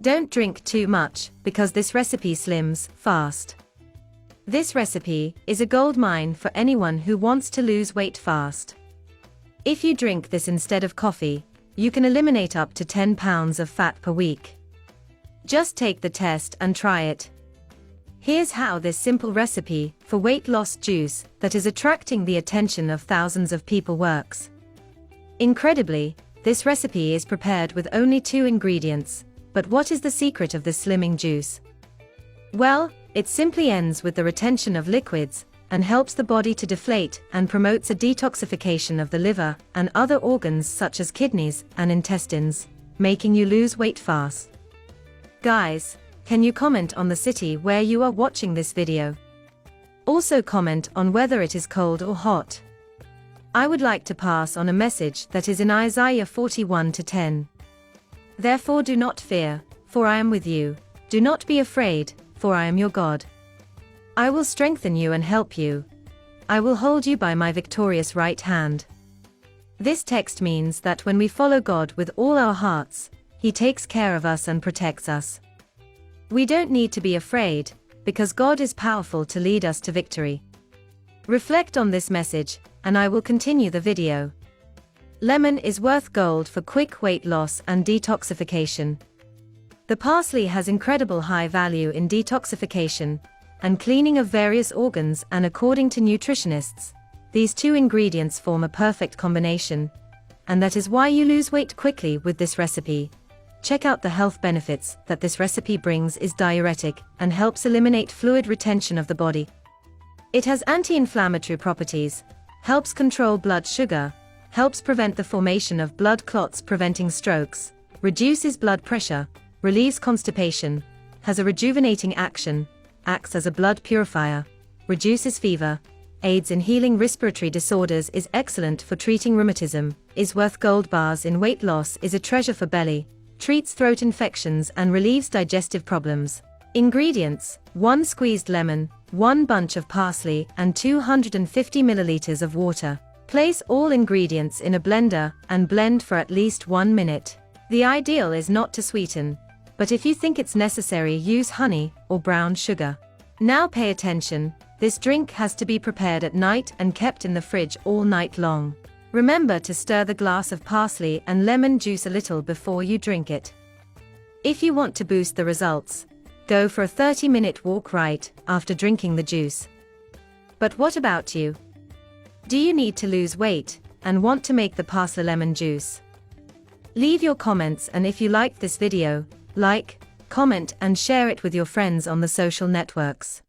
Don't drink too much, because this recipe slims fast. This recipe is a gold mine for anyone who wants to lose weight fast. If you drink this instead of coffee, you can eliminate up to 10 pounds of fat per week. Just take the test and try it. Here's how this simple recipe for weight loss juice that is attracting the attention of thousands of people works. Incredibly, this recipe is prepared with only 2 ingredients, but what is the secret of this slimming juice? Well, it simply ends with the retention of liquids and helps the body to deflate and promotes a detoxification of the liver and other organs such as kidneys and intestines, making you lose weight fast. Guys, can you comment on the city where you are watching this video? Also comment on whether it is cold or hot. I would like to pass on a message that is in Isaiah 41:10. Therefore do not fear, for I am with you. Do not be afraid, for I am your God. I will strengthen you and help you. I will hold you by my victorious right hand. This text means that when we follow God with all our hearts, He takes care of us and protects us. We don't need to be afraid, because God is powerful to lead us to victory. Reflect on this message, and I will continue the video. Lemon is worth gold for quick weight loss and detoxification. The parsley has incredible high value in detoxification and cleaning of various organs, and according to nutritionists, these 2 ingredients form a perfect combination, and that is why you lose weight quickly with this recipe. Check out the health benefits that this recipe brings. Is diuretic and helps eliminate fluid retention of the body. It has anti-inflammatory properties, helps control blood sugar, helps prevent the formation of blood clots preventing strokes, reduces blood pressure, relieves constipation, has a rejuvenating action, acts as a blood purifier, reduces fever, aids in healing respiratory disorders, is excellent for treating rheumatism, is worth gold bars in weight loss, is a treasure for belly, treats throat infections and relieves digestive problems. Ingredients: 1 squeezed lemon, 1 bunch of parsley and 250 milliliters of water. Place all ingredients in a blender and blend for at least 1 minute. The ideal is not to sweeten, but if you think it's necessary, use honey or brown sugar. Now pay attention, this drink has to be prepared at night and kept in the fridge all night long. Remember to stir the glass of parsley and lemon juice a little before you drink it. If you want to boost the results, go for a 30-minute walk right after drinking the juice. But what about you? Do you need to lose weight and want to make the parsley lemon juice? Leave your comments, and if you liked this video, like, comment and share it with your friends on the social networks.